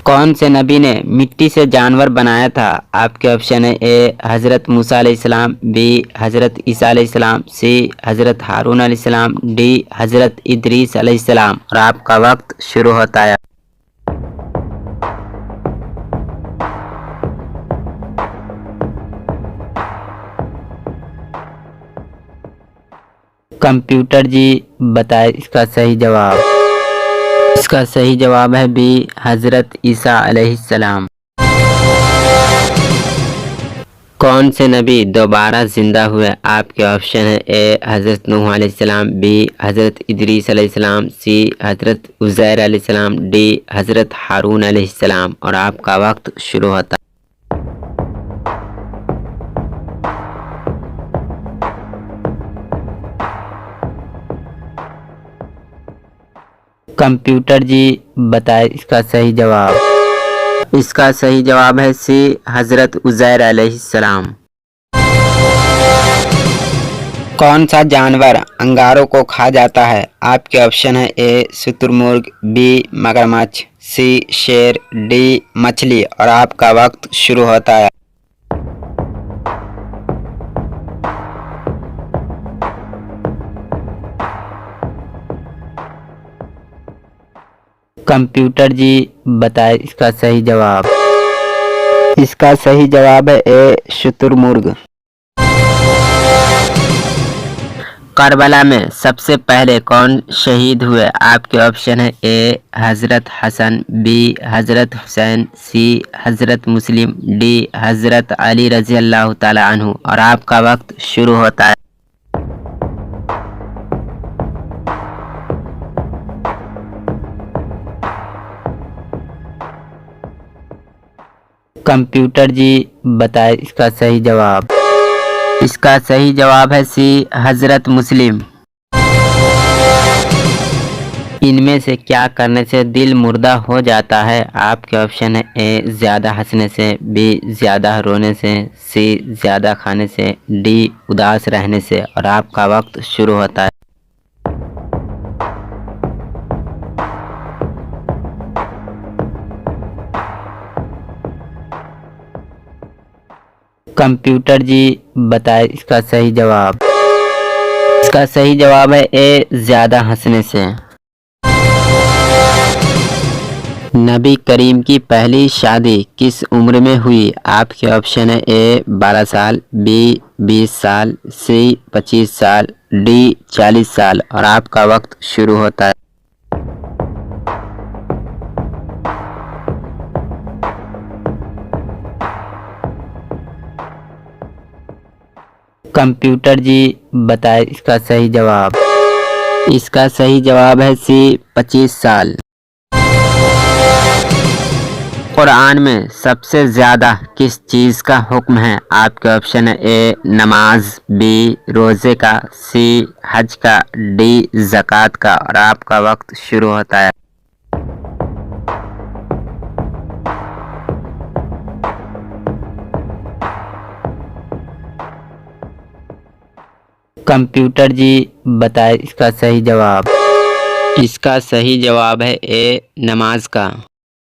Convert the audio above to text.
कौन से नबी ने मिट्टी से जानवर बनाया था? आपके ऑप्शन है ए हज़रत मूसा अलैहिस्सलाम, बी हज़रत ईसा अलैहिस्सलाम, सी हज़रत हारून अलैहिस्सलाम, डी हज़रत इदरीस अलैहिस्सलाम। और आपका वक्त शुरू होता है। कंप्यूटर जी बताए इसका सही जवाब। इसका सही जवाब है बी हज़रत ईसा अलैहिस्सलाम। कौन से नबी दोबारा जिंदा हुए? आपके ऑप्शन है ए हज़रत नूह अलैहिस्सलाम, बी हज़रत इदरीस अलैहिस्सलाम, सी हज़रत उज़ैर अलैहिस्सलाम, डी हज़रत हारून अलैहिस्सलाम। और आपका वक्त शुरू होता है। कंप्यूटर जी बताए इसका सही जवाब। इसका सही जवाब है सी हज़रत उज़ैर अलैहिस्सलाम। कौन सा जानवर अंगारों को खा जाता है? आपके ऑप्शन है ए शुतुरमुर्ग, बी मगरमच्छ, सी शेर, डी मछली। और आपका वक्त शुरू होता है। कंप्यूटर जी बताए इसका सही जवाब। इसका सही जवाब है ए शुतुरमुर्ग। करबला में सबसे पहले कौन शहीद हुए? आपके ऑप्शन है ए हज़रत हसन, बी हज़रत हुसैन, सी हज़रत मुस्लिम, डी हज़रत अली रज़ी अल्लाह ताला अन्हु। और आपका वक्त शुरू होता है। कंप्यूटर जी बताए इसका सही जवाब। इसका सही जवाब है सी हज़रत मुस्लिम। इनमें से क्या करने से दिल मुर्दा हो जाता है? आपके ऑप्शन है ए ज़्यादा हंसने से, बी ज़्यादा रोने से, सी ज़्यादा खाने से, डी उदास रहने से। और आपका वक्त शुरू होता है। कंप्यूटर जी बताए इसका सही जवाब। इसका सही जवाब है ए ज़्यादा हंसने से। नबी करीम की पहली शादी किस उम्र में हुई? आपके ऑप्शन है ए 12 साल, बी 20 साल, सी 25 साल, डी 40 साल। और आपका वक्त शुरू होता है। कंप्यूटर जी बताए इसका सही जवाब। इसका सही जवाब है सी 25 साल। कुरान में सबसे ज़्यादा किस चीज़ का हुक्म है? आपके ऑप्शन है ए नमाज, बी रोज़े का, सी हज का, डी ज़कात का। और आपका वक्त शुरू होता है। कंप्यूटर जी बताए इसका सही जवाब। इसका सही जवाब है ए नमाज का।